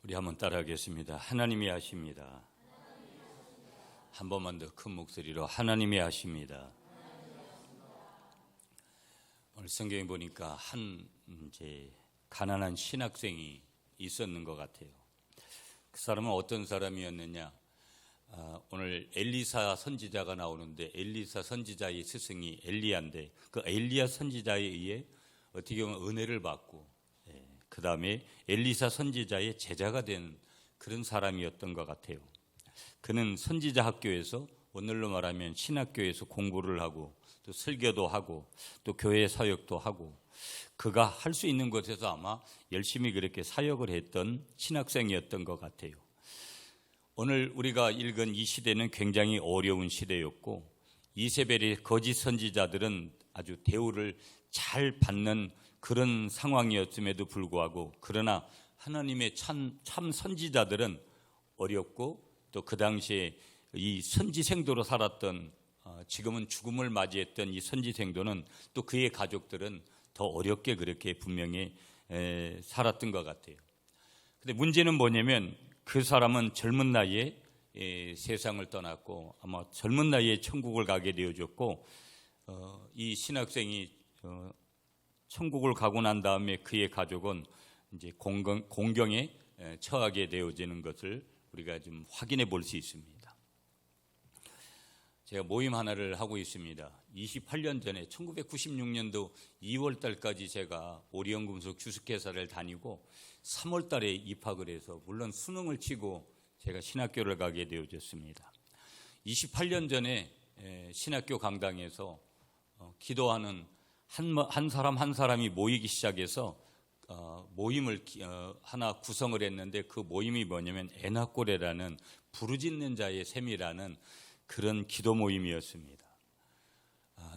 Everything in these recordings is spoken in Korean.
우리 한번 따라하겠습니다. 하나님이 하십니다. 한 번만 더 큰 목소리로 하나님이 하십니다. 오늘 성경에 보니까 이제 가난한 신학생이 있었는 것 같아요. 그 사람은 어떤 사람이었느냐? 오늘 엘리사 선지자가 나오는데 엘리사 선지자의 스승이 엘리야인데 그 엘리야 선지자에 의해 어떻게 보면 은혜를 받고 그 다음에 엘리사 선지자의 제자가 된 그런 사람이었던 것 같아요. 그는 선지자 학교에서 오늘로 말하면 신학교에서 공부를 하고 또 설교도 하고 또 교회 사역도 하고 그가 할 수 있는 곳에서 아마 열심히 그렇게 사역을 했던 신학생이었던 것 같아요. 오늘 우리가 읽은 이 시대는 굉장히 어려운 시대였고 이세벨의 거짓 선지자들은 아주 대우를 잘 받는 그런 상황이었음에도 불구하고 그러나 하나님의 참 선지자들은 어렵고 또 그 당시에 이 선지생도로 살았던 지금은 죽음을 맞이했던 이 선지생도는 또 그의 가족들은 더 어렵게 그렇게 분명히 살았던 것 같아요. 근데 문제는 뭐냐면 그 사람은 젊은 나이에 세상을 떠났고 아마 젊은 나이에 천국을 가게 되어졌고 이 신학생이 천국을 가고 난 다음에 그의 가족은 이제 공경에 처하게 되어지는 것을 우리가 좀 확인해 볼 수 있습니다. 제가 모임 하나를 하고 있습니다. 28년 전에 1996년도 2월 달까지 제가 오리온금속 주식회사를 다니고 3월 달에 입학을 해서 물론 수능을 치고 제가 신학교를 가게 되어졌습니다. 28년 전에 신학교 강당에서 기도하는 한 사람 한 사람이 모이기 시작해서 모임을 하나 구성을 했는데 그 모임이 뭐냐면 에나꼬레라는 부르짖는 자의 셈이라는 그런 기도 모임이었습니다.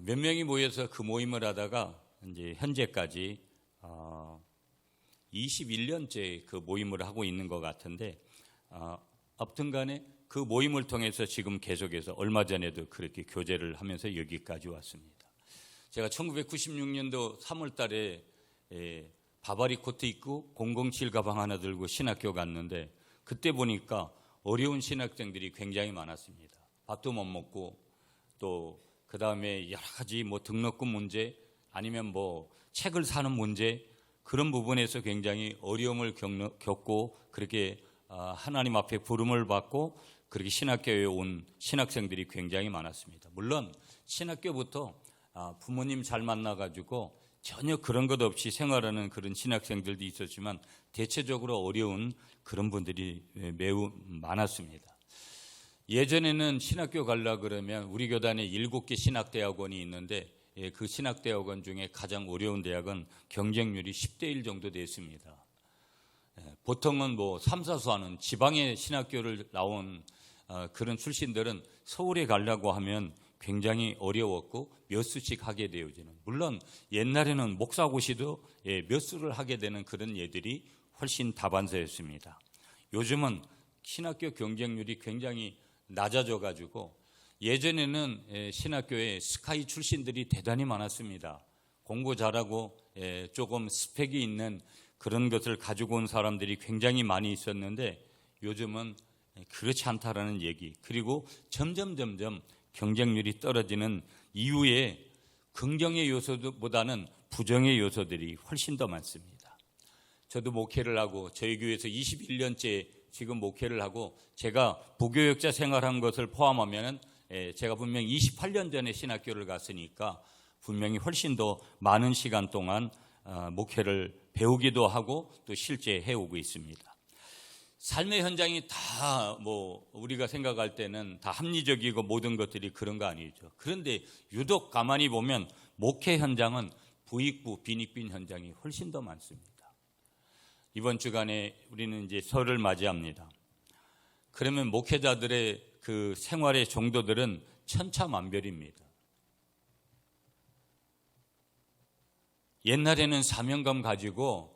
몇 명이 모여서 그 모임을 하다가 이제 현재까지 21년째 그 모임을 하고 있는 것 같은데 아무튼 간에 그 모임을 통해서 지금 계속해서 얼마 전에도 그렇게 교제를 하면서 여기까지 왔습니다. 제가 1996년도 3월 달에 바바리 코트 입고 007 가방 하나 들고 신학교 갔는데 그때 보니까 어려운 신학생들이 굉장히 많았습니다. 밥도 못 먹고 또 그 다음에 여러 가지 등록금 문제 아니면 책을 사는 문제 그런 부분에서 굉장히 어려움을 겪고 그렇게 하나님 앞에 부름을 받고 그렇게 신학교에 온 신학생들이 굉장히 많았습니다. 물론 신학교부터 부모님 잘 만나가지고 전혀 그런 것 없이 생활하는 그런 신학생들도 있었지만 대체적으로 어려운 그런 분들이 매우 많았습니다. 예전에는 신학교 가려고 그러면 우리 교단에 7개 신학대학원이 있는데 그 신학대학원 중에 가장 어려운 대학은 경쟁률이 10대 1 정도 됐습니다. 보통은 3, 4수 하는 지방의 신학교를 나온 그런 출신들은 서울에 가려고 하면 굉장히 어려웠고 몇 수씩 하게 되어지는 물론 옛날에는 목사고시도 몇 수를 하게 되는 그런 예들이 훨씬 다반사였습니다. 요즘은 신학교 경쟁률이 굉장히 낮아져 가지고 예전에는 신학교에 스카이 출신들이 대단히 많았습니다. 공부 잘하고 조금 스펙이 있는 그런 것을 가지고 온 사람들이 굉장히 많이 있었는데 요즘은 그렇지 않다라는 얘기 그리고 점점 경쟁률이 떨어지는 이유에 긍정의 요소보다는 부정의 요소들이 훨씬 더 많습니다. 저도 목회를 하고 저희 교회에서 21년째 지금 목회를 하고 제가 부교역자 생활한 것을 포함하면 제가 분명히 28년 전에 신학교를 갔으니까 분명히 훨씬 더 많은 시간 동안 목회를 배우기도 하고 또 실제 해오고 있습니다. 삶의 현장이 다 우리가 생각할 때는 다 합리적이고 모든 것들이 그런 거 아니죠. 그런데 유독 가만히 보면 목회 현장은 부익부 빈익빈 현장이 훨씬 더 많습니다. 이번 주간에 우리는 이제 설을 맞이합니다. 그러면 목회자들의 그 생활의 정도들은 천차만별입니다. 옛날에는 사명감 가지고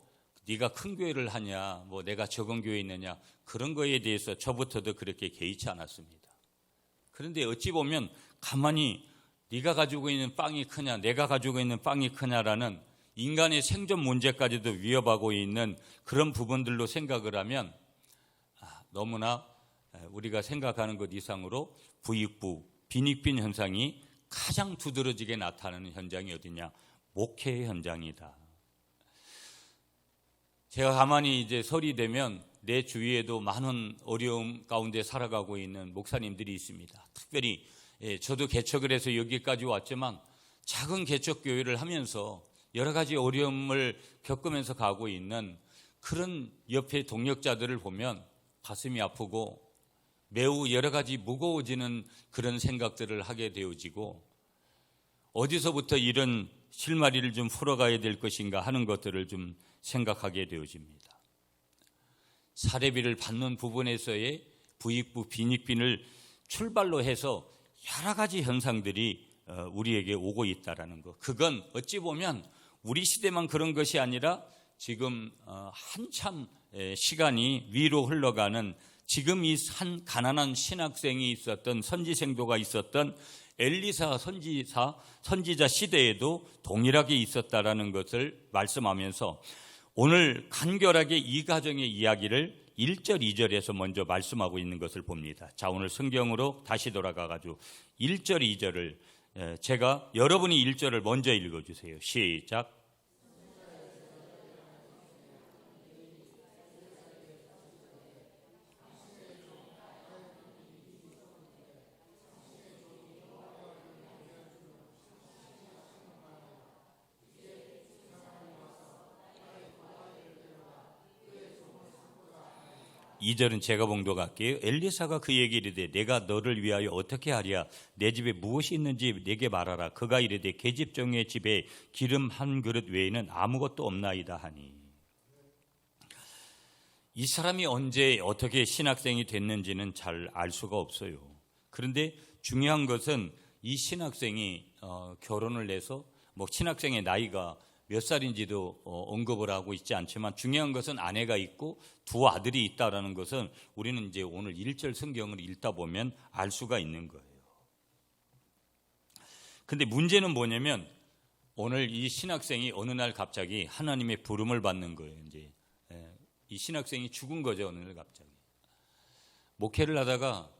네가 큰 교회를 하냐, 내가 적은 교회에 있느냐 그런 거에 대해서 저부터도 그렇게 개의치 않았습니다. 그런데 어찌 보면 가만히 네가 가지고 있는 빵이 크냐, 내가 가지고 있는 빵이 크냐라는 인간의 생존 문제까지도 위협하고 있는 그런 부분들로 생각을 하면 너무나 우리가 생각하는 것 이상으로 부익부, 빈익빈 현상이 가장 두드러지게 나타나는 현장이 어디냐? 목회의 현장이다. 제가 가만히 이제 설이 되면 내 주위에도 많은 어려움 가운데 살아가고 있는 목사님들이 있습니다. 특별히 저도 개척을 해서 여기까지 왔지만 작은 개척교회를 하면서 여러 가지 어려움을 겪으면서 가고 있는 그런 옆에 동역자들을 보면 가슴이 아프고 매우 여러 가지 무거워지는 그런 생각들을 하게 되어지고 어디서부터 이런 실마리를 좀 풀어가야 될 것인가 하는 것들을 좀 생각하게 되어집니다. 사례비를 받는 부분에서의 부익부, 빈익빈을 출발로 해서 여러 가지 현상들이 우리에게 오고 있다는 것. 그건 어찌 보면 우리 시대만 그런 것이 아니라 지금 한참 시간이 위로 흘러가는 지금 이 한 가난한 신학생이 있었던 선지생도가 있었던 엘리사 선지자 시대에도 동일하게 있었다라는 것을 말씀하면서 오늘 간결하게 이 가정의 이야기를 1절, 2절에서 먼저 말씀하고 있는 것을 봅니다. 자, 오늘 성경으로 다시 돌아가가지고 1절, 2절을 제가 여러분이 1절을 먼저 읽어주세요. 시작. 이 절은 제가 봉독할게요. 엘리사가 그에게 이르되 내가 너를 위하여 어떻게 하랴? 내 집에 무엇이 있는지 내게 말하라. 그가 이르되 계집종의 집에 기름 한 그릇 외에는 아무것도 없나이다 하니. 이 사람이 언제 어떻게 신학생이 됐는지는 잘 알 수가 없어요. 그런데 중요한 것은 이 신학생이 결혼을 해서 신학생의 나이가 몇 살인지도 언급을 하고 있지 않지만 중요한 것은 아내가 있고 두 아들이 있다라는 것은 우리는 이제 오늘 1절 성경을 읽다 보면 알 수가 있는 거예요. 근데 문제는 뭐냐면 오늘 이 신학생이 어느 날 갑자기 하나님의 부름을 받는 거예요. 이제 이 신학생이 죽은 거죠. 어느 날 갑자기. 목회를 하다가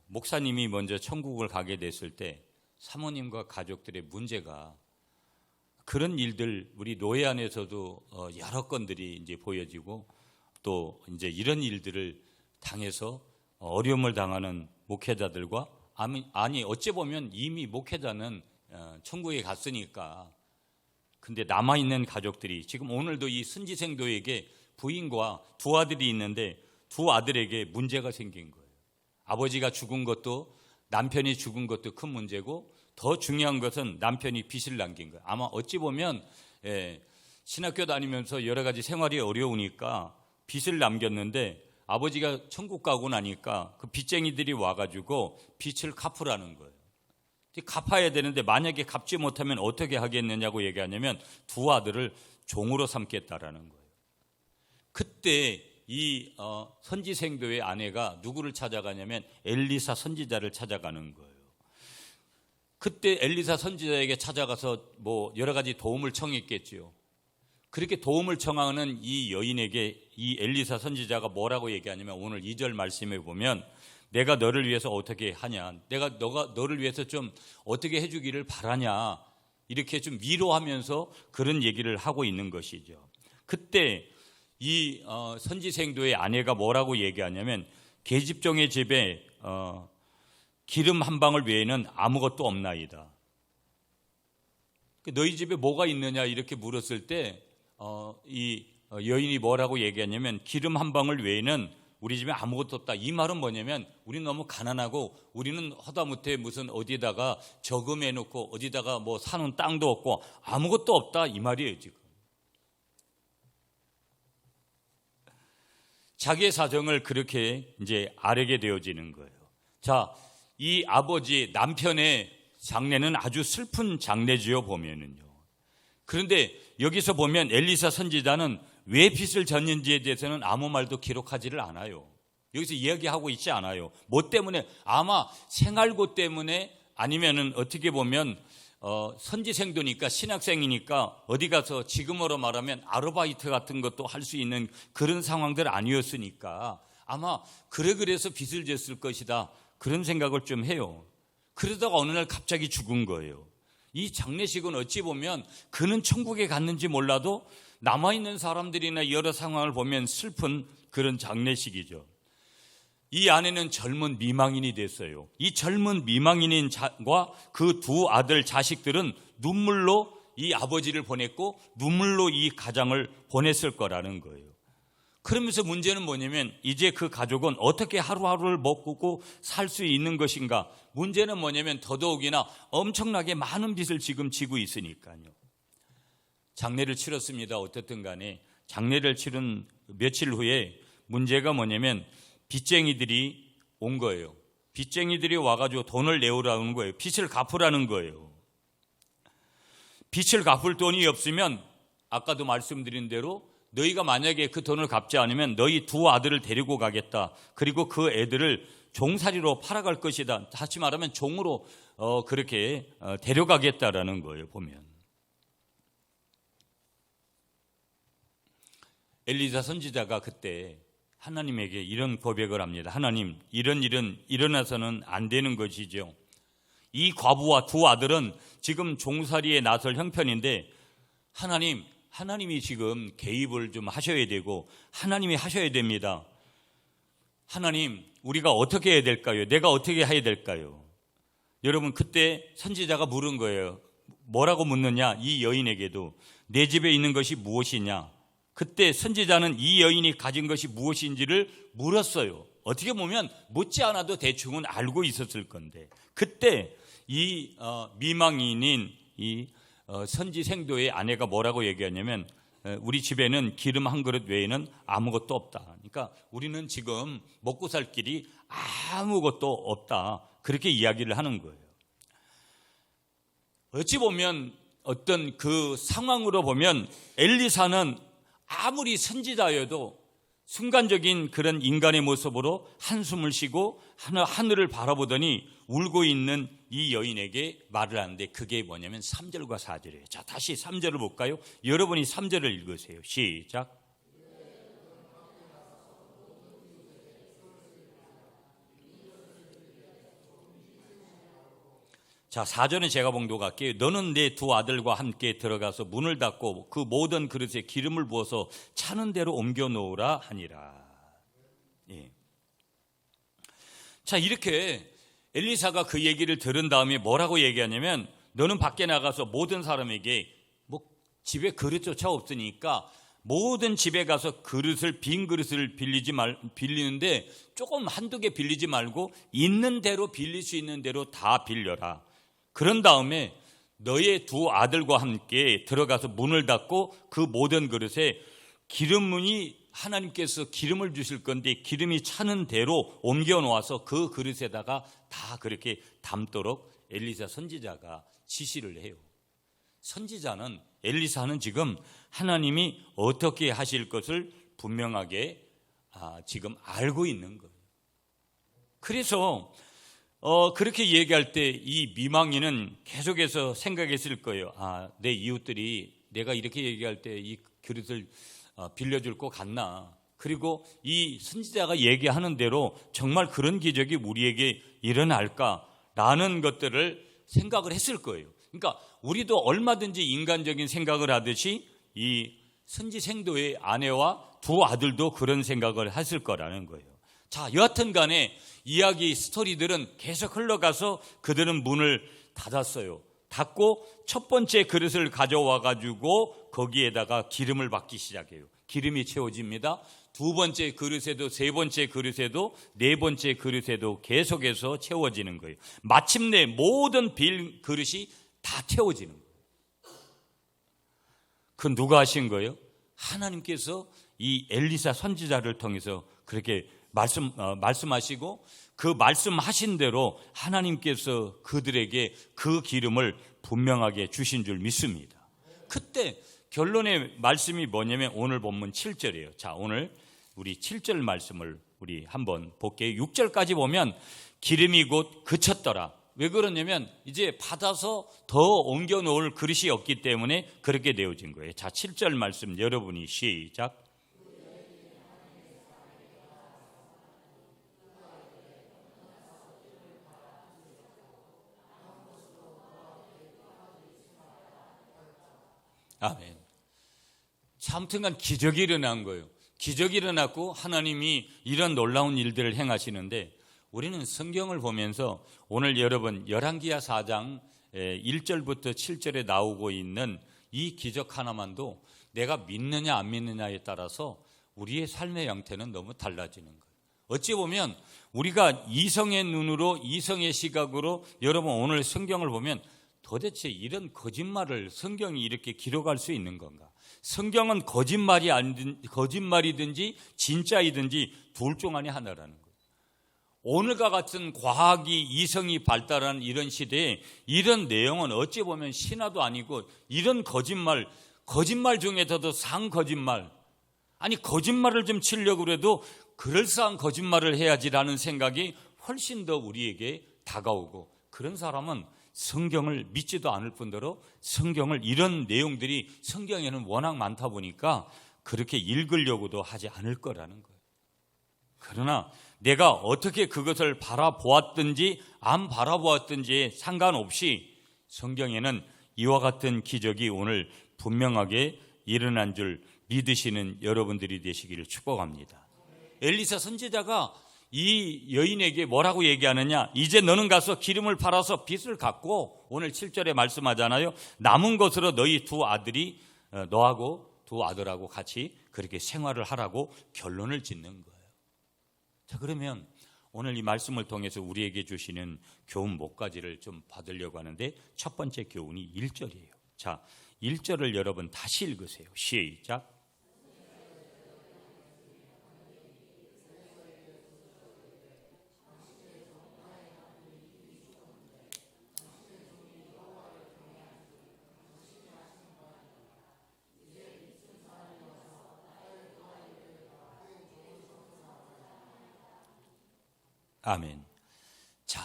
목사님이 먼저 천국을 가게 됐을 때 사모님과 가족들의 문제가 그런 일들 우리 노예 안에서도 여러 건들이 이제 보여지고 또 이제 이런 일들을 당해서 어려움을 당하는 목회자들과 아니 어찌 보면 이미 목회자는 천국에 갔으니까 근데 남아있는 가족들이 지금 오늘도 이 선지생도에게 부인과 두 아들이 있는데 두 아들에게 문제가 생긴 거예요. 아버지가 죽은 것도 남편이 죽은 것도 큰 문제고 더 중요한 것은 남편이 빚을 남긴 거예요. 아마 어찌 보면 신학교 다니면서 여러 가지 생활이 어려우니까 빚을 남겼는데 아버지가 천국 가고 나니까 그 빚쟁이들이 와가지고 빚을 갚으라는 거예요. 갚아야 되는데 만약에 갚지 못하면 어떻게 하겠느냐고 얘기하냐면 두 아들을 종으로 삼겠다라는 거예요. 그때 이 선지생도의 아내가 누구를 찾아가냐면 엘리사 선지자를 찾아가는 거예요. 그때 엘리사 선지자에게 찾아가서 여러 가지 도움을 청했겠지요. 그렇게 도움을 청하는 이 여인에게 이 엘리사 선지자가 뭐라고 얘기하냐면 오늘 2절 말씀에 보면 내가 너를 위해서 어떻게 하냐, 너가 너를 위해서 좀 어떻게 해주기를 바라냐, 이렇게 좀 위로하면서 그런 얘기를 하고 있는 것이죠. 그때 이 선지생도의 아내가 뭐라고 얘기하냐면 계집종의 집에 기름 한 방울 외에는 아무것도 없나이다. 너희 집에 뭐가 있느냐 이렇게 물었을 때 이 여인이 뭐라고 얘기하냐면 기름 한 방울 외에는 우리 집에 아무것도 없다. 이 말은 뭐냐면 우리는 너무 가난하고 우리는 허다못해 무슨 어디다가 저금해놓고 어디다가 사는 땅도 없고 아무것도 없다 이 말이에요. 지금 자기의 사정을 그렇게 이제 아뢰게 되어지는 거예요. 자, 이 아버지 남편의 장례는 아주 슬픈 장례지요 보면은요. 그런데 여기서 보면 엘리사 선지자는 왜 빚을 졌는지에 대해서는 아무 말도 기록하지를 않아요. 여기서 이야기하고 있지 않아요. 뭐 때문에? 아마 생활고 때문에 아니면은 어떻게 보면 선지생도니까 신학생이니까 어디 가서 지금으로 말하면 아르바이트 같은 것도 할 수 있는 그런 상황들 아니었으니까 아마 그래서 빚을 졌을 것이다, 그런 생각을 좀 해요. 그러다가 어느 날 갑자기 죽은 거예요. 이 장례식은 어찌 보면 그는 천국에 갔는지 몰라도 남아있는 사람들이나 여러 상황을 보면 슬픈 그런 장례식이죠. 이 아내는 젊은 미망인이 됐어요. 이 젊은 미망인과 그 두 아들 자식들은 눈물로 이 아버지를 보냈고 눈물로 이 가장을 보냈을 거라는 거예요. 그러면서 문제는 뭐냐면 이제 그 가족은 어떻게 하루하루를 먹고 살 수 있는 것인가. 문제는 뭐냐면 더더욱이나 엄청나게 많은 빚을 지금 지고 있으니까요. 장례를 치렀습니다. 어떻든 간에 장례를 치른 며칠 후에 문제가 뭐냐면 빚쟁이들이 온 거예요. 빚쟁이들이 와가지고 돈을 내오라는 거예요. 빚을 갚으라는 거예요. 빚을 갚을 돈이 없으면 아까도 말씀드린 대로 너희가 만약에 그 돈을 갚지 않으면 너희 두 아들을 데리고 가겠다. 그리고 그 애들을 종살이로 팔아갈 것이다. 다시 말하면 종으로 그렇게 데려가겠다라는 거예요. 보면 엘리사 선지자가 그때 하나님에게 이런 고백을 합니다. 하나님, 이런 일은 일어나서는 안 되는 것이죠. 이 과부와 두 아들은 지금 종살이에 나설 형편인데 하나님이 지금 개입을 좀 하셔야 되고 하나님이 하셔야 됩니다. 하나님, 우리가 어떻게 해야 될까요? 내가 어떻게 해야 될까요? 여러분, 그때 선지자가 물은 거예요. 뭐라고 묻느냐? 이 여인에게도 내 집에 있는 것이 무엇이냐? 그때 선지자는 이 여인이 가진 것이 무엇인지를 물었어요. 어떻게 보면 묻지 않아도 대충은 알고 있었을 건데 그때 이 미망인인 이 선지생도의 아내가 뭐라고 얘기하냐면 우리 집에는 기름 한 그릇 외에는 아무것도 없다. 그러니까 우리는 지금 먹고 살 길이 아무것도 없다. 그렇게 이야기를 하는 거예요. 어찌 보면 어떤 그 상황으로 보면 엘리사는 아무리 선지자여도 순간적인 그런 인간의 모습으로 한숨을 쉬고 하늘을 바라보더니 울고 있는 이 여인에게 말을 하는데 그게 뭐냐면 3절과 4절이에요. 자, 다시 3절을 볼까요? 여러분이 3절을 읽으세요. 시작. 자, 4절은 제가 봉독할게요. 너는 내 두 아들과 함께 들어가서 문을 닫고 그 모든 그릇에 기름을 부어서 차는 대로 옮겨 놓으라 하니라. 예. 자, 이렇게 엘리사가 그 얘기를 들은 다음에 뭐라고 얘기하냐면 너는 밖에 나가서 모든 사람에게 집에 그릇조차 없으니까 모든 집에 가서 빈 그릇을 빌리는데 조금 한두 개 빌리지 말고 있는 대로 빌릴 수 있는 대로 다 빌려라. 그런 다음에 너의 두 아들과 함께 들어가서 문을 닫고 그 모든 그릇에 기름이 하나님께서 기름을 주실 건데 기름이 차는 대로 옮겨 놓아서 그 그릇에다가 다 그렇게 담도록 엘리사 선지자가 지시를 해요. 선지자는 엘리사는 지금 하나님이 어떻게 하실 것을 분명하게 지금 알고 있는 거예요. 그래서 그렇게 얘기할 때 이 미망인은 계속해서 생각했을 거예요. 내 이웃들이 내가 이렇게 얘기할 때 이 그릇을 빌려줄 것 같나. 그리고 이 선지자가 얘기하는 대로 정말 그런 기적이 우리에게 일어날까라는 것들을 생각을 했을 거예요. 그러니까 우리도 얼마든지 인간적인 생각을 하듯이 이 선지생도의 아내와 두 아들도 그런 생각을 했을 거라는 거예요. 자, 여하튼 간에 이야기 스토리들은 계속 흘러가서 그들은 문을 닫았어요. 닫고 첫 번째 그릇을 가져와 가지고 거기에다가 기름을 붓기 시작해요. 기름이 채워집니다. 두 번째 그릇에도 세 번째 그릇에도 네 번째 그릇에도 계속해서 채워지는 거예요. 마침내 모든 빈 그릇이 다 채워지는 거예요. 그 누가 하신 거예요? 하나님께서 이 엘리사 선지자를 통해서 그렇게 말씀하시고 그 말씀하신 대로 하나님께서 그들에게 그 기름을 분명하게 주신 줄 믿습니다. 그때 결론의 말씀이 뭐냐면 오늘 본문 7절이에요. 자, 오늘 우리 7절 말씀을 우리 한번 볼게요. 6절까지 보면 기름이 곧 그쳤더라. 왜 그러냐면 이제 받아서 더 옮겨 놓을 그릇이 없기 때문에 그렇게 되어진 거예요. 자, 7절 말씀 여러분이 시작. 아멘. 아무튼간 기적이 일어난 거예요. 기적이 일어났고 하나님이 이런 놀라운 일들을 행하시는데 우리는 성경을 보면서 오늘 여러분 열왕기하 4장 1절부터 7절에 나오고 있는 이 기적 하나만도 내가 믿느냐 안 믿느냐에 따라서 우리의 삶의 형태는 너무 달라지는 거예요. 어찌 보면 우리가 이성의 눈으로 이성의 시각으로 여러분 오늘 성경을 보면 도대체 이런 거짓말을 성경이 이렇게 기록할 수 있는 건가? 성경은 거짓말이든지 진짜이든지 둘 중 안에 하나라는 거예요. 오늘과 같은 과학이 이성이 발달한 이런 시대에 이런 내용은 어찌 보면 신화도 아니고 이런 거짓말 중에서도 상거짓말, 아니 거짓말을 좀 치려고 해도 그럴싸한 거짓말을 해야지라는 생각이 훨씬 더 우리에게 다가오고, 그런 사람은 성경을 믿지도 않을 뿐더러 성경을 이런 내용들이 성경에는 워낙 많다 보니까 그렇게 읽으려고도 하지 않을 거라는 거예요. 그러나 내가 어떻게 그것을 바라보았든지 안 바라보았든지에 상관없이 성경에는 이와 같은 기적이 오늘 분명하게 일어난 줄 믿으시는 여러분들이 되시기를 축복합니다. 엘리사 선지자가 이 여인에게 뭐라고 얘기하느냐? 이제 너는 가서 기름을 팔아서 빚을 갚고, 오늘 7절에 말씀하잖아요. 남은 것으로 너희 두 아들이 너하고 두 아들하고 같이 그렇게 생활을 하라고 결론을 짓는 거예요. 자, 그러면 오늘 이 말씀을 통해서 우리에게 주시는 교훈 몇 가지를 좀 받으려고 하는데, 첫 번째 교훈이 1절이에요. 자, 1절을 여러분 다시 읽으세요. 시작. 아멘. 자,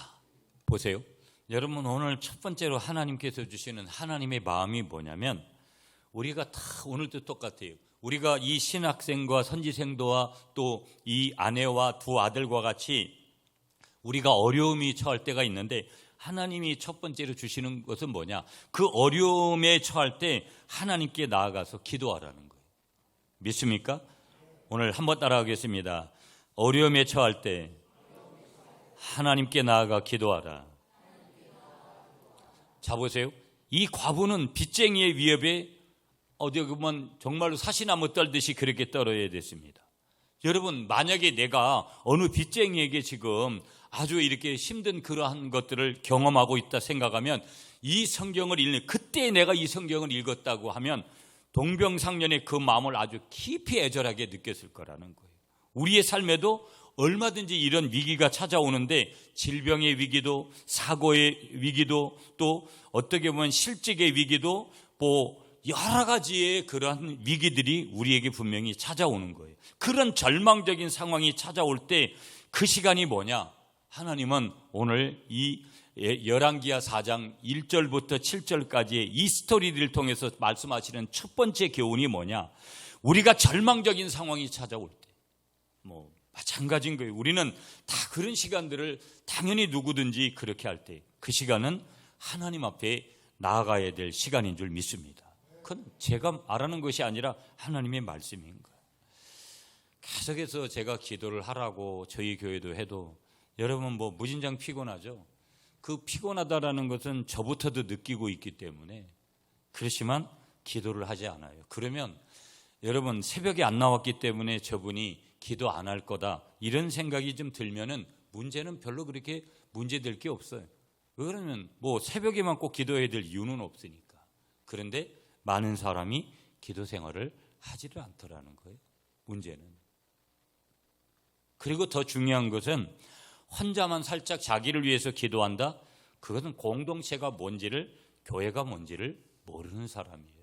보세요. 여러분 오늘 첫 번째로 하나님께서 주시는 하나님의 마음이 뭐냐면, 우리가 다 오늘도 똑같아요. 우리가 이 신학생과 선지생도와 또 이 아내와 두 아들과 같이 우리가 어려움이 처할 때가 있는데, 하나님이 첫 번째로 주시는 것은 뭐냐? 그 어려움에 처할 때 하나님께 나아가서 기도하라는 거예요. 믿습니까? 오늘 한번 따라하겠습니다. 어려움에 처할 때 하나님께 나아가 기도하라. 자, 보세요. 이 과부는 빚쟁이의 위협에 어디 보면 정말로 사시나무 떨듯이 그렇게 떨어야 됐습니다. 여러분, 만약에 내가 어느 빚쟁이에게 지금 아주 이렇게 힘든 그러한 것들을 경험하고 있다 생각하면, 이 성경을 읽는 그때 내가 이 성경을 읽었다고 하면 동병상련의 그 마음을 아주 깊이 애절하게 느꼈을 거라는 거예요. 우리의 삶에도 얼마든지 이런 위기가 찾아오는데, 질병의 위기도, 사고의 위기도, 또 어떻게 보면 실직의 위기도, 뭐 여러 가지의 그러한 위기들이 우리에게 분명히 찾아오는 거예요. 그런 절망적인 상황이 찾아올 때 그 시간이 뭐냐? 하나님은 오늘 이 열왕기하 4장 1절부터 7절까지의 이 스토리를 통해서 말씀하시는 첫 번째 교훈이 뭐냐? 우리가 절망적인 상황이 찾아올 때, 마찬가지인 거예요. 우리는 다 그런 시간들을 당연히 누구든지 그렇게 할 때, 그 시간은 하나님 앞에 나아가야 될 시간인 줄 믿습니다. 그건 제가 말하는 것이 아니라 하나님의 말씀인 거예요. 계속해서 제가 기도를 하라고 저희 교회도 해도 여러분 무진장 피곤하죠. 그 피곤하다라는 것은 저부터도 느끼고 있기 때문에 그렇지만 기도를 하지 않아요. 그러면 여러분 새벽에 안 나왔기 때문에 저분이 기도 안 할 거다 이런 생각이 좀 들면은 문제는 별로 그렇게 문제될 게 없어요. 그러면 새벽에만 꼭 기도해야 될 이유는 없으니까. 그런데 많은 사람이 기도 생활을 하지를 않더라는 거예요. 문제는. 그리고 더 중요한 것은 혼자만 살짝 자기를 위해서 기도한다? 그것은 공동체가 뭔지를, 교회가 뭔지를 모르는 사람이에요.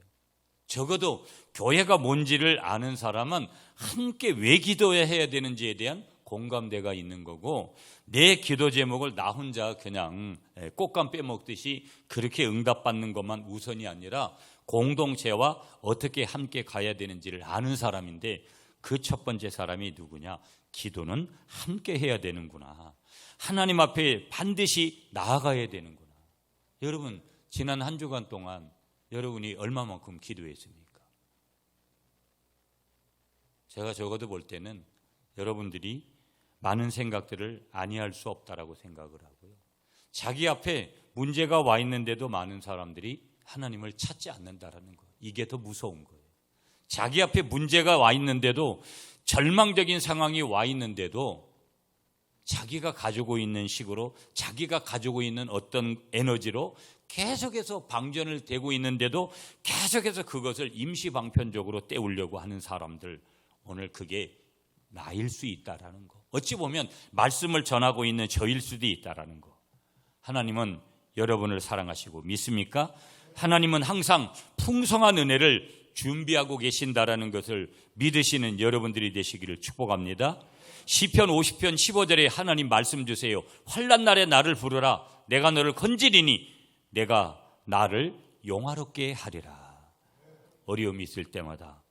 적어도 교회가 뭔지를 아는 사람은 함께 왜 기도해야 되는지에 대한 공감대가 있는 거고, 내 기도 제목을 나 혼자 그냥 꽃감 빼먹듯이 그렇게 응답받는 것만 우선이 아니라 공동체와 어떻게 함께 가야 되는지를 아는 사람인데, 그 첫 번째 사람이 누구냐? 기도는 함께 해야 되는구나. 하나님 앞에 반드시 나아가야 되는구나. 여러분, 지난 한 주간 동안 여러분이 얼마만큼 기도했습니까? 제가 적어도 볼 때는 여러분들이 많은 생각들을 아니할 수 없다라고 생각을 하고요. 자기 앞에 문제가 와 있는데도 많은 사람들이 하나님을 찾지 않는다라는 거. 이게 더 무서운 거예요. 자기 앞에 문제가 와 있는데도, 절망적인 상황이 와 있는데도 자기가 가지고 있는 식으로, 자기가 가지고 있는 어떤 에너지로 계속해서 방전을 대고 있는데도 계속해서 그것을 임시방편적으로 때우려고 하는 사람들, 오늘 그게 나일 수 있다라는 거. 어찌 보면 말씀을 전하고 있는 저일 수도 있다라는 거. 하나님은 여러분을 사랑하시고 믿습니까? 하나님은 항상 풍성한 은혜를 준비하고 계신다라는 것을 믿으시는 여러분들이 되시기를 축복합니다. 시편 50편 15절에 하나님 말씀 주세요. 환난 날에 나를 부르라. 내가 너를 건지리니 내가 나를 용화롭게 하리라. 어려움이 있을 때마다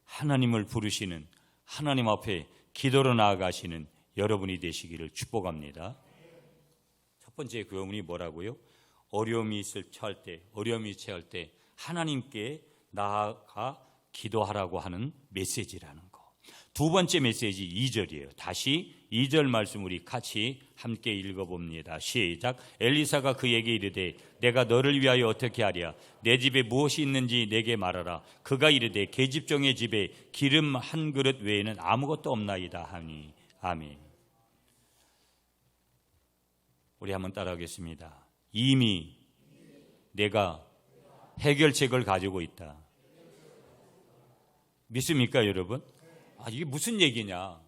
하나님을 부르시는, 하나님 앞에 기도로 나아가시는 여러분이 되시기를 축복합니다. 첫 번째 교훈이 뭐라고요? 어려움이 처할 때 하나님께 나아가 기도하라고 하는 메시지라는 거. 두 번째 메시지 2절이에요. 다시 2절 말씀 우리 같이 함께 읽어봅니다. 시작. 엘리사가 그에게 이르되 내가 너를 위하여 어떻게 하랴? 내 집에 무엇이 있는지 내게 말하라. 그가 이르되 계집종의 집에 기름 한 그릇 외에는 아무것도 없나이다 하니. 아멘. 우리 한번 따라하겠습니다. 이미 내가 해결책을 가지고 있다. 믿습니까, 여러분? 이게 무슨 얘기냐?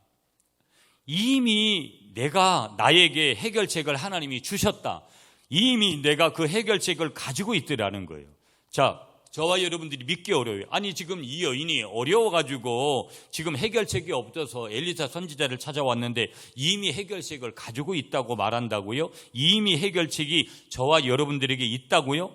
이미 내가 나에게 해결책을 하나님이 주셨다. 이미 내가 그 해결책을 가지고 있더라는 거예요. 자, 저와 여러분들이 믿기 어려워요. 아니, 지금 이 여인이 어려워가지고 지금 해결책이 없어서 엘리사 선지자를 찾아왔는데 이미 해결책을 가지고 있다고 말한다고요? 이미 해결책이 저와 여러분들에게 있다고요?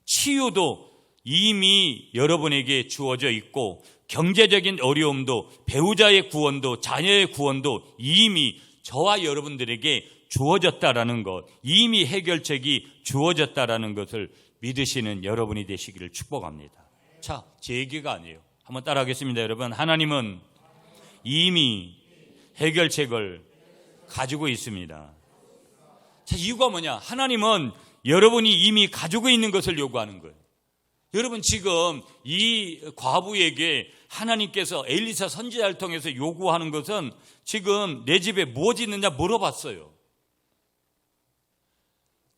치유도 이미 여러분에게 주어져 있고, 경제적인 어려움도, 배우자의 구원도, 자녀의 구원도 이미 저와 여러분들에게 주어졌다라는 것, 이미 해결책이 주어졌다라는 것을 믿으시는 여러분이 되시기를 축복합니다. 자, 제 얘기가 아니에요. 한번 따라하겠습니다, 여러분. 하나님은 이미 해결책을 가지고 있습니다. 자, 이유가 뭐냐? 하나님은 여러분이 이미 가지고 있는 것을 요구하는 거예요. 여러분, 지금 이 과부에게 하나님께서 엘리사 선지자를 통해서 요구하는 것은 지금 내 집에 무엇이 있느냐 물어봤어요.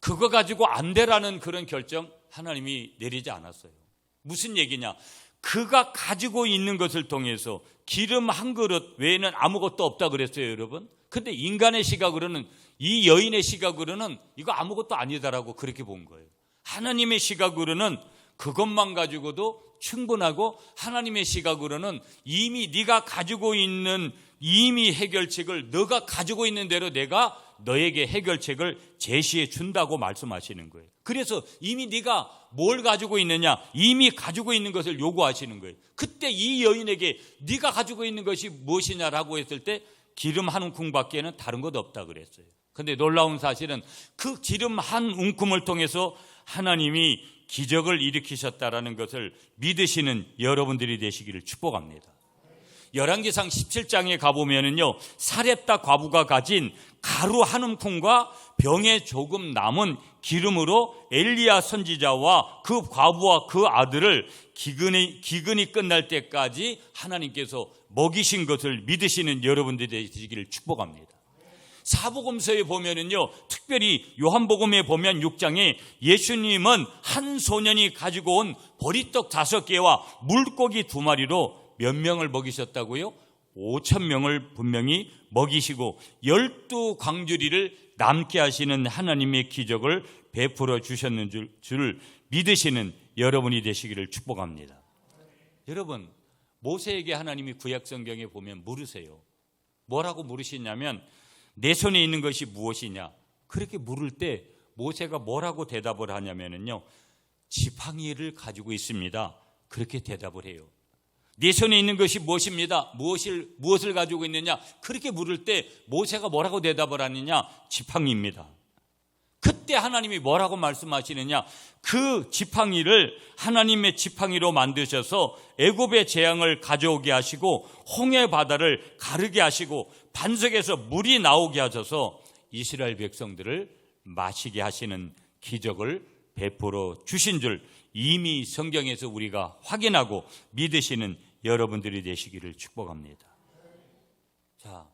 그거 가지고 안 되라는 그런 결정 하나님이 내리지 않았어요. 무슨 얘기냐? 그가 가지고 있는 것을 통해서 기름 한 그릇 외에는 아무것도 없다 그랬어요, 여러분. 근데 인간의 시각으로는, 이 여인의 시각으로는 이거 아무것도 아니다라고 그렇게 본 거예요. 하나님의 시각으로는 그것만 가지고도 충분하고, 하나님의 시각으로는 이미 네가 가지고 있는 이미 해결책을 너가 가지고 있는 대로 내가 너에게 해결책을 제시해 준다고 말씀하시는 거예요. 그래서 이미 네가 뭘 가지고 있느냐, 이미 가지고 있는 것을 요구하시는 거예요. 그때 이 여인에게 네가 가지고 있는 것이 무엇이냐라고 했을 때 기름 한 움큼밖에는 다른 것 없다 그랬어요. 그런데 놀라운 사실은 그 기름 한 움큼을 통해서 하나님이 기적을 일으키셨다라는 것을 믿으시는 여러분들이 되시기를 축복합니다. 열왕기상 17장에 가보면은요, 사렙다 과부가 가진 가루 한 움큼과 병에 조금 남은 기름으로 엘리야 선지자와 그 과부와 그 아들을 기근이 끝날 때까지 하나님께서 먹이신 것을 믿으시는 여러분들이 되시기를 축복합니다. 사복음서에 보면은요, 특별히 요한복음에 보면 6장에 예수님은 한 소년이 가지고 온 보리떡 5개와 물고기 2마리로 몇 명을 먹이셨다고요? 5,000명을 분명히 먹이시고 12광주리를 남게 하시는 하나님의 기적을 베풀어 주셨는 줄 믿으시는 여러분이 되시기를 축복합니다. 여러분, 모세에게 하나님이 구약성경에 보면 물으세요. 뭐라고 물으시냐면 내 손에 있는 것이 무엇이냐? 그렇게 물을 때 모세가 뭐라고 대답을 하냐면요, 지팡이를 가지고 있습니다. 그렇게 대답을 해요. 네 손에 있는 것이 무엇입니다? 무엇을 가지고 있느냐? 그렇게 물을 때 모세가 뭐라고 대답을 하느냐? 지팡이입니다. 그때 하나님이 뭐라고 말씀하시느냐? 그 지팡이를 하나님의 지팡이로 만드셔서 애굽의 재앙을 가져오게 하시고 홍해 바다를 가르게 하시고 반석에서 물이 나오게 하셔서 이스라엘 백성들을 마시게 하시는 기적을 베풀어 주신 줄 이미 성경에서 우리가 확인하고 믿으시는 여러분들이 되시기를 축복합니다. 자,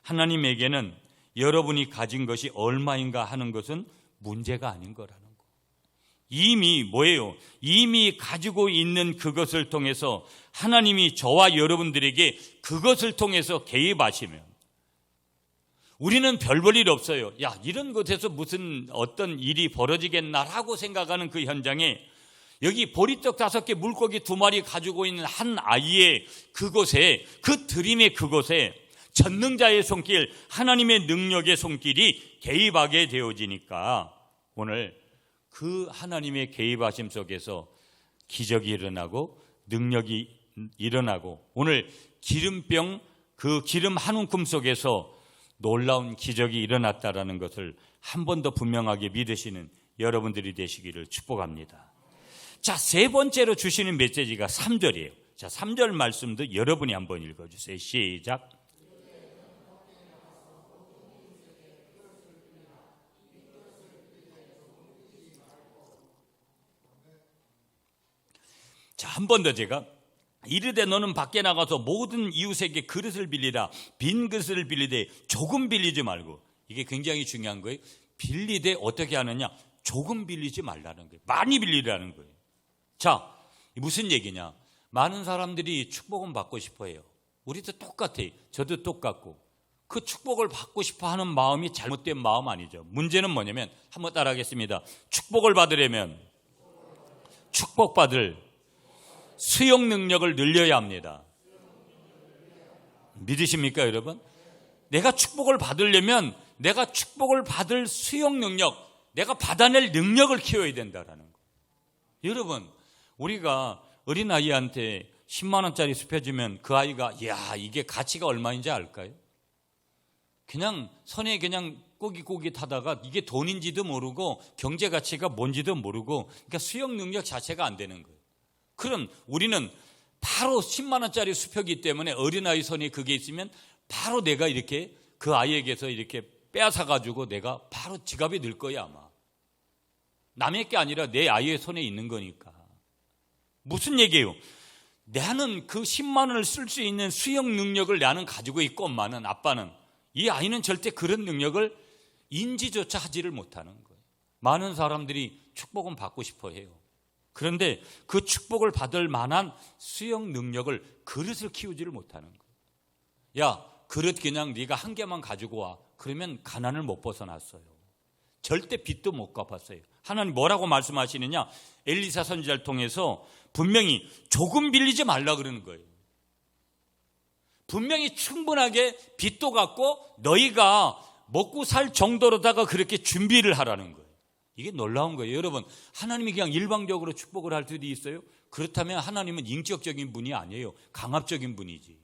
하나님에게는 여러분이 가진 것이 얼마인가 하는 것은 문제가 아닌 거라는 거. 이미 뭐예요? 이미 가지고 있는 그것을 통해서 하나님이 저와 여러분들에게 그것을 통해서 개입하시면 우리는 별 볼 일 없어요. 야, 이런 곳에서 무슨 어떤 일이 벌어지겠나라고 생각하는 그 현장에 여기 보리떡 5개 물고기 2마리 가지고 있는 한 아이의 그곳에, 그 드림의 그곳에 전능자의 손길, 하나님의 능력의 손길이 개입하게 되어지니까 오늘 그 하나님의 개입하심 속에서 기적이 일어나고 능력이 일어나고 오늘 기름병, 그 기름 한 움큼 속에서 놀라운 기적이 일어났다라는 것을 한 번 더 분명하게 믿으시는 여러분들이 되시기를 축복합니다. 자, 세 번째로 주시는 메시지가 3절이에요. 자, 3절 말씀도 여러분이 한번 읽어주세요. 시작. 자, 한 번 더 제가 이르되 너는 밖에 나가서 모든 이웃에게 그릇을 빌리라. 빈 그릇을 빌리되 조금 빌리지 말고. 이게 굉장히 중요한 거예요. 빌리되 어떻게 하느냐? 조금 빌리지 말라는 거예요. 많이 빌리라는 거예요. 자, 무슨 얘기냐? 많은 사람들이 축복은 받고 싶어 해요. 우리도 똑같아요. 저도 똑같고. 그 축복을 받고 싶어 하는 마음이 잘못된 마음 아니죠. 문제는 뭐냐면 한번 따라하겠습니다. 축복을 받으려면 축복받을 수용 능력을 늘려야 합니다. 믿으십니까, 여러분? 내가 축복을 받으려면 내가 축복을 받을 수용 능력, 내가 받아낼 능력을 키워야 된다라는 거예요. 여러분, 우리가 어린아이한테 10만 원짜리 수표주면 그 아이가 야, 이게 가치가 얼마인지 알까요? 그냥 선에 그냥 꼬깃꼬깃하다가 이게 돈인지도 모르고 경제 가치가 뭔지도 모르고 그러니까 수용 능력 자체가 안 되는 거예요. 그럼 우리는 바로 10만 원짜리 수표기 때문에 어린아이 손에 그게 있으면 바로 내가 이렇게 그 아이에게서 이렇게 빼앗아가지고 내가 바로 지갑에 넣을 거야 아마. 남의 게 아니라 내 아이의 손에 있는 거니까. 무슨 얘기예요? 나는 그 10만 원을 쓸 수 있는 수용 능력을 나는 가지고 있고 엄마는, 아빠는, 이 아이는 절대 그런 능력을 인지조차 하지를 못하는 거예요. 많은 사람들이 축복은 받고 싶어 해요. 그런데 그 축복을 받을 만한 수용 능력을, 그릇을 키우지를 못하는 거예요. 야, 그릇 그냥 네가 한 개만 가지고 와. 그러면 가난을 못 벗어났어요. 절대 빚도 못 갚았어요. 하나님 뭐라고 말씀하시느냐? 엘리사 선지자를 통해서 분명히 조금 빌리지 말라 그러는 거예요. 분명히 충분하게 빚도 갚고 너희가 먹고 살 정도로다가 그렇게 준비를 하라는 거예요. 이게 놀라운 거예요. 여러분, 하나님이 그냥 일방적으로 축복을 할 수도 있어요. 그렇다면 하나님은 인격적인 분이 아니에요. 강압적인 분이지.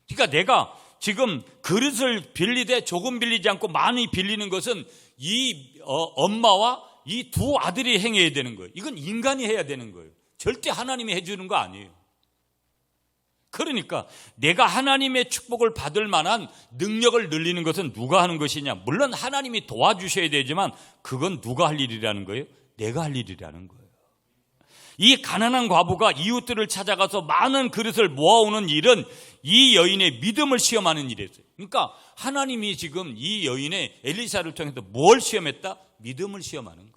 그러니까 내가 지금 그릇을 빌리되 조금 빌리지 않고 많이 빌리는 것은 이 엄마와 이 두 아들이 행해야 되는 거예요. 이건 인간이 해야 되는 거예요. 절대 하나님이 해주는 거 아니에요. 그러니까 내가 하나님의 축복을 받을 만한 능력을 늘리는 것은 누가 하는 것이냐? 물론 하나님이 도와주셔야 되지만 그건 누가 할 일이라는 거예요? 내가 할 일이라는 거예요. 이 가난한 과부가 이웃들을 찾아가서 많은 그릇을 모아오는 일은 이 여인의 믿음을 시험하는 일이었어요. 그러니까 하나님이 지금 이 여인의 엘리사를 통해서 뭘 시험했다? 믿음을 시험하는 거예요.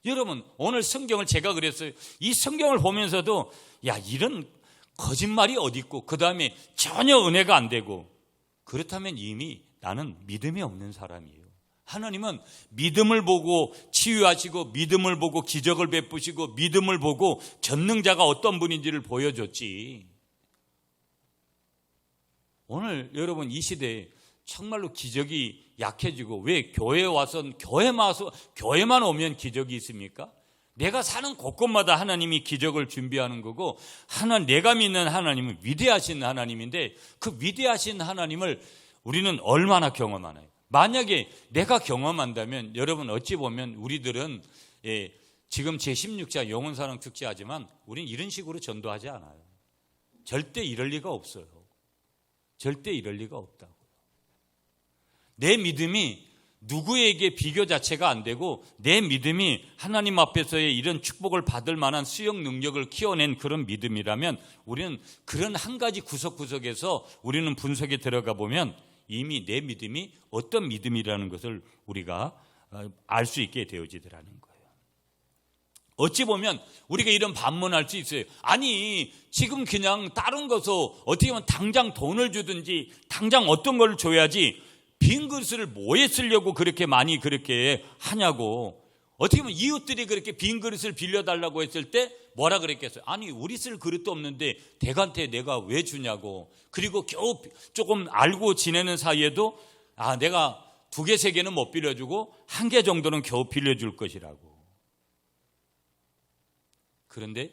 여러분, 오늘 성경을 제가 그랬어요. 이 성경을 보면서도 야, 이런 거짓말이 어디 있고 그 다음에 전혀 은혜가 안 되고, 그렇다면 이미 나는 믿음이 없는 사람이에요. 하나님은 믿음을 보고 치유하시고 믿음을 보고 기적을 베푸시고 믿음을 보고 전능자가 어떤 분인지를 보여줬지. 오늘 여러분 이 시대에 정말로 기적이 약해지고, 왜 교회에 와서 교회만 오면 기적이 있습니까? 내가 사는 곳곳마다 하나님이 기적을 준비하는 거고, 내가 믿는 하나님은 위대하신 하나님인데 그 위대하신 하나님을 우리는 얼마나 경험하나요? 만약에 내가 경험한다면 여러분 어찌 보면 우리들은 지금 제16차 영혼사랑 축제하지만 우리는 이런 식으로 전도하지 않아요. 절대 이럴 리가 없어요. 절대 이럴 리가 없다고요. 내 믿음이 누구에게 비교 자체가 안 되고 내 믿음이 하나님 앞에서의 이런 축복을 받을 만한 수용 능력을 키워낸 그런 믿음이라면 우리는 그런 한 가지 구석구석에서 우리는 분석에 들어가 보면 이미 내 믿음이 어떤 믿음이라는 것을 우리가 알 수 있게 되어지더라는 거예요. 어찌 보면 우리가 이런 반문할 수 있어요. 아니 지금 그냥 다른 것을 어떻게 보면 당장 돈을 주든지 당장 어떤 걸 줘야지 빈 그릇을 뭐에 쓰려고 그렇게 많이 그렇게 하냐고. 어떻게 보면 이웃들이 그렇게 빈 그릇을 빌려달라고 했을 때 뭐라 그랬겠어요? 아니 우리 쓸 그릇도 없는데 댁한테 내가 왜 주냐고. 그리고 겨우 조금 알고 지내는 사이에도 내가 2개, 3개는 못 빌려주고 1개 정도는 겨우 빌려줄 것이라고. 그런데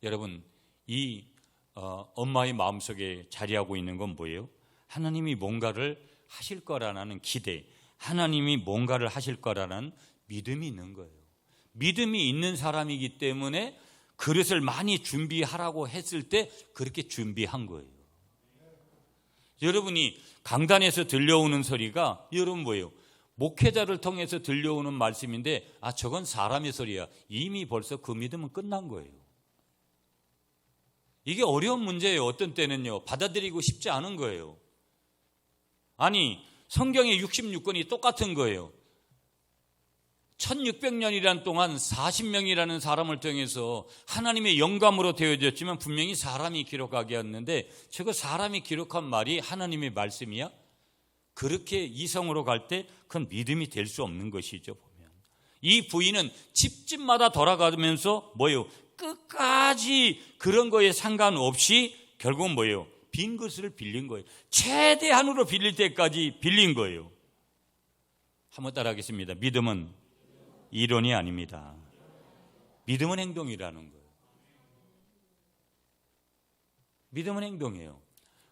여러분 이 엄마의 마음속에 자리하고 있는 건 뭐예요? 하나님이 뭔가를 하실 거라는 기대, 하나님이 뭔가를 하실 거라는 믿음이 있는 거예요. 믿음이 있는 사람이기 때문에 그릇을 많이 준비하라고 했을 때 그렇게 준비한 거예요. 여러분이 강단에서 들려오는 소리가 여러분 뭐예요? 목회자를 통해서 들려오는 말씀인데 저건 사람의 소리야. 이미 벌써 그 믿음은 끝난 거예요. 이게 어려운 문제예요. 어떤 때는요 받아들이고 싶지 않은 거예요. 아니 성경의 66권이 똑같은 거예요. 1600년이란 동안 40명이라는 사람을 통해서 하나님의 영감으로 되어졌지만 분명히 사람이 기록하게 했는데 저거 사람이 기록한 말이 하나님의 말씀이야? 그렇게 이성으로 갈 때 그건 믿음이 될 수 없는 것이죠. 보면 이 부인은 집집마다 돌아가면서 뭐예요? 끝까지 그런 거에 상관없이 결국은 뭐예요? 빈 것을 빌린 거예요. 최대한으로 빌릴 때까지 빌린 거예요. 한번 따라하겠습니다. 믿음은 이론이 아닙니다. 믿음은 행동이라는 거예요. 믿음은 행동이에요.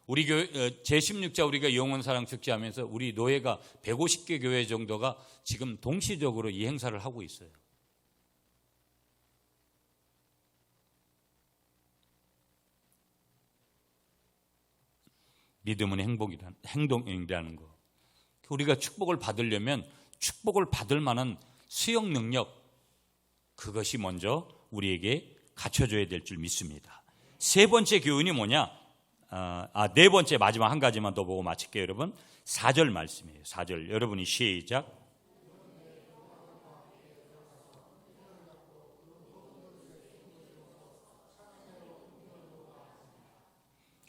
우리 교회 제16차 우리가 영혼사랑 축제하면서 우리 노예가 150개 교회 정도가 지금 동시적으로 이 행사를 하고 있어요. 믿음은 행동이라는 거. 우리가 축복을 받으려면 축복을 받을 만한 수용 능력, 그것이 먼저 우리에게 갖춰져야 될 줄 믿습니다. 3번째 교훈이 뭐냐? 4번째 마지막 한 가지만 더 보고 마칠게요. 여러분 4절 말씀이에요. 4절 여러분이 시작.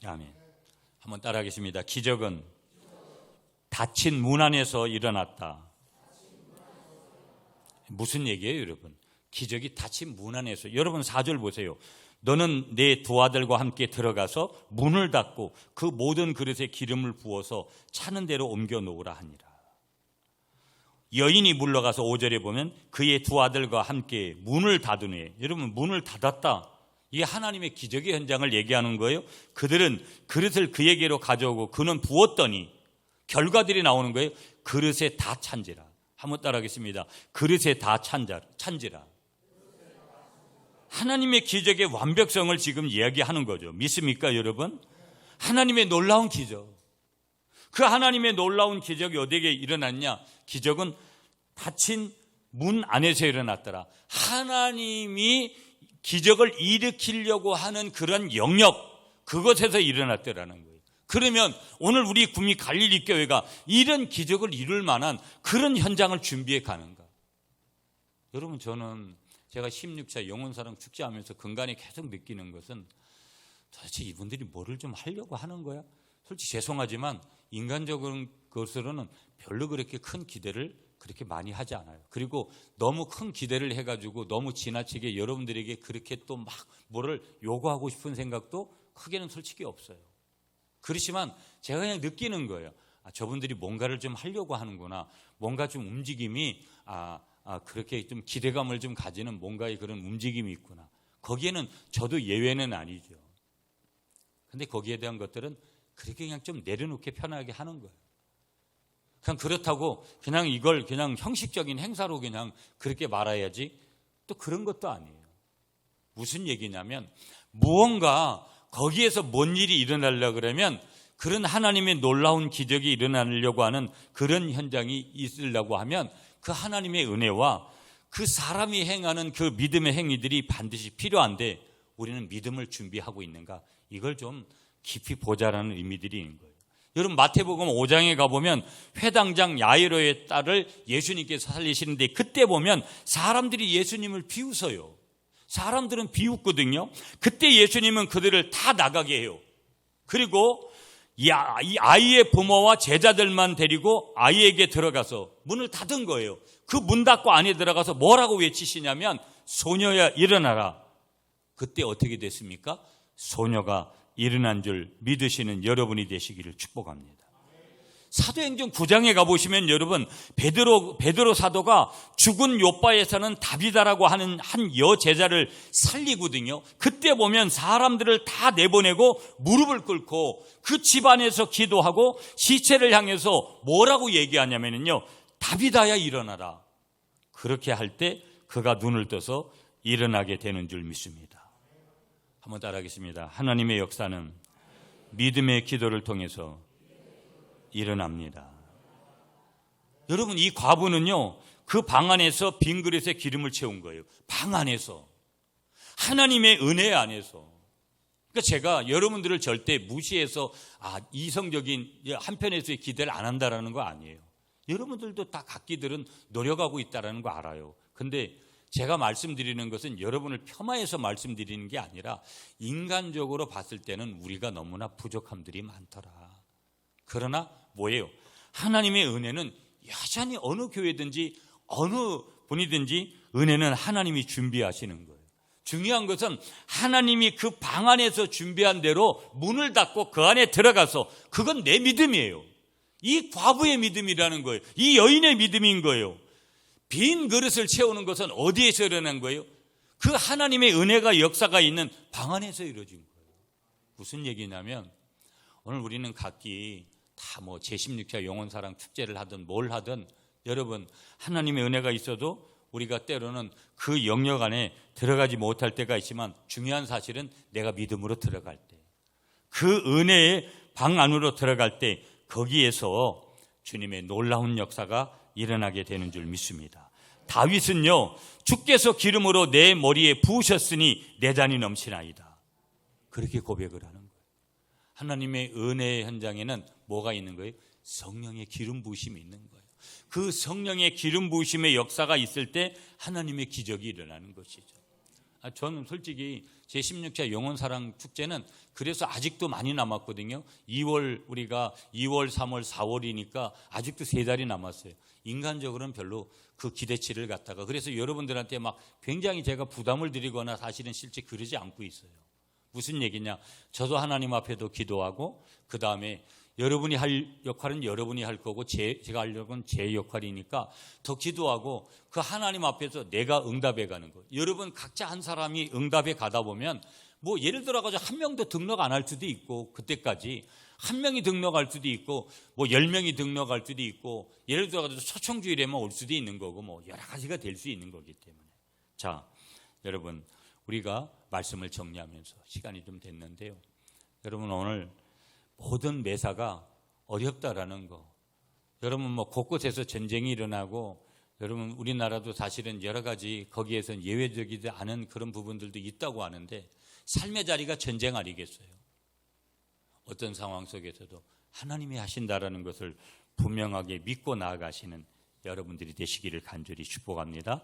아멘. 한번 따라하겠습니다. 기적은 닫힌 문 안에서 일어났다. 무슨 얘기예요, 여러분? 기적이 닫힌 문 안에서. 여러분 4절 보세요. 너는 내 두 아들과 함께 들어가서 문을 닫고 그 모든 그릇에 기름을 부어서 차는 대로 옮겨 놓으라 하니라. 여인이 물러가서 5절에 보면 그의 두 아들과 함께 문을 닫은 후에, 여러분 문을 닫았다. 이게 하나님의 기적의 현장을 얘기하는 거예요. 그들은 그릇을 그에게로 가져오고 그는 부었더니 결과들이 나오는 거예요. 그릇에 다 찬지라. 한번 따라하겠습니다. 그릇에 다 찬지라. 하나님의 기적의 완벽성을 지금 이야기하는 거죠. 믿습니까, 여러분? 하나님의 놀라운 기적. 그 하나님의 놀라운 기적이 어디에 일어났냐? 기적은 닫힌 문 안에서 일어났더라. 하나님이 기적을 일으키려고 하는 그런 영역, 그것에서 일어났더라는 거예요. 그러면 오늘 우리 구미 갈릴리 교회가 이런 기적을 이룰 만한 그런 현장을 준비해 가는가? 여러분 저는 제가 16차 영혼사랑 축제하면서 근간에 계속 느끼는 것은 도대체 이분들이 뭐를 좀 하려고 하는 거야? 솔직히 죄송하지만 인간적인 것으로는 별로 그렇게 큰 기대를 그렇게 많이 하지 않아요. 그리고 너무 큰 기대를 해가지고 너무 지나치게 여러분들에게 그렇게 또 막 뭐를 요구하고 싶은 생각도 크게는 솔직히 없어요. 그렇지만 제가 그냥 느끼는 거예요. 저분들이 뭔가를 좀 하려고 하는구나. 뭔가 좀 움직임이 그렇게 좀 기대감을 좀 가지는 뭔가의 그런 움직임이 있구나. 거기에는 저도 예외는 아니죠. 근데 거기에 대한 것들은 그렇게 그냥 좀 내려놓게 편하게 하는 거예요. 그냥 그렇다고 그냥 이걸 그냥 형식적인 행사로 그냥 그렇게 말아야지, 또 그런 것도 아니에요. 무슨 얘기냐면 무언가 거기에서 뭔 일이 일어나려고 그러면 그런 하나님의 놀라운 기적이 일어나려고 하는 그런 현장이 있으려고 하면 그 하나님의 은혜와 그 사람이 행하는 그 믿음의 행위들이 반드시 필요한데 우리는 믿음을 준비하고 있는가? 이걸 좀 깊이 보자라는 의미들이 있는 거예요. 여러분 마태복음 5장에 가보면 회당장 야이로의 딸을 예수님께서 살리시는데 그때 보면 사람들이 예수님을 비웃어요. 사람들은 비웃거든요. 그때 예수님은 그들을 다 나가게 해요. 그리고 이 아이의 부모와 제자들만 데리고 아이에게 들어가서 문을 닫은 거예요. 그 문 닫고 안에 들어가서 뭐라고 외치시냐면 소녀야 일어나라. 그때 어떻게 됐습니까? 소녀가 일어난 줄 믿으시는 여러분이 되시기를 축복합니다. 사도행전 9장에 가보시면 여러분 베드로 사도가 죽은 요바에서는 다비다라고 하는 한 여제자를 살리거든요. 그때 보면 사람들을 다 내보내고 무릎을 꿇고 그 집안에서 기도하고 시체를 향해서 뭐라고 얘기하냐면요, 다비다야 일어나라. 그렇게 할 때 그가 눈을 떠서 일어나게 되는 줄 믿습니다. 한번 따라하겠습니다. 하나님의 역사는 믿음의 기도를 통해서 일어납니다. 여러분 이 과부는요, 그 방 안에서 빈 그릇에 기름을 채운 거예요. 방 안에서, 하나님의 은혜 안에서. 그러니까 제가 여러분들을 절대 무시해서 이성적인 한편에서의 기대를 안 한다라는 거 아니에요. 여러분들도 다 각기들은 노력하고 있다라는 거 알아요. 근데 제가 말씀드리는 것은 여러분을 폄하해서 말씀드리는 게 아니라 인간적으로 봤을 때는 우리가 너무나 부족함들이 많더라. 그러나 뭐예요? 하나님의 은혜는 여전히 어느 교회든지 어느 분이든지 은혜는 하나님이 준비하시는 거예요. 중요한 것은 하나님이 그 방 안에서 준비한 대로 문을 닫고 그 안에 들어가서, 그건 내 믿음이에요. 이 과부의 믿음이라는 거예요. 이 여인의 믿음인 거예요. 빈 그릇을 채우는 것은 어디에서 일어난 거예요? 그 하나님의 은혜가 역사가 있는 방 안에서 이루어진 거예요. 무슨 얘기냐면 오늘 우리는 각기 다 제16차 영혼사랑 축제를 하든 뭘 하든 여러분 하나님의 은혜가 있어도 우리가 때로는 그 영역 안에 들어가지 못할 때가 있지만 중요한 사실은 내가 믿음으로 들어갈 때, 그 은혜의 방 안으로 들어갈 때 거기에서 주님의 놀라운 역사가 일어나게 되는 줄 믿습니다. 다윗은요, 주께서 기름으로 내 머리에 부으셨으니 내 잔이 넘치나이다. 그렇게 고백을 하는 거예요. 하나님의 은혜의 현장에는 뭐가 있는 거예요? 성령의 기름 부으심이 있는 거예요. 그 성령의 기름 부으심의 역사가 있을 때 하나님의 기적이 일어나는 것이죠. 저는 솔직히 제16차 영혼사랑 축제는 그래서 아직도 많이 남았거든요. 우리가 2월, 3월, 4월이니까 아직도 3달이 남았어요. 인간적으로는 별로 그 기대치를 갖다가, 그래서 여러분들한테 막 굉장히 제가 부담을 드리거나 사실은 실제 그러지 않고 있어요. 무슨 얘기냐? 저도 하나님 앞에도 기도하고 그 다음에 여러분이 할 역할은 여러분이 할 거고 제가 할 역할은 제 역할이니까 더 기도하고 그 하나님 앞에서 내가 응답해 가는 거예요. 여러분 각자 한 사람이 응답해 가다 보면 예를 들어가지고 한 명도 등록 안 할 수도 있고, 그때까지 한 명이 등록할 수도 있고 10명이 등록할 수도 있고, 예를 들어가지고 초청주일에만 올 수도 있는 거고 여러 가지가 될 수 있는 거기 때문에. 자, 여러분 우리가 말씀을 정리하면서 시간이 좀 됐는데요. 여러분 오늘 모든 매사가 어렵다라는 거, 여러분 곳곳에서 전쟁이 일어나고, 여러분 우리나라도 사실은 여러 가지 거기에선 예외적이지 않은 그런 부분들도 있다고 하는데 삶의 자리가 전쟁 아니겠어요? 어떤 상황 속에서도 하나님이 하신다라는 것을 분명하게 믿고 나아가시는 여러분들이 되시기를 간절히 축복합니다.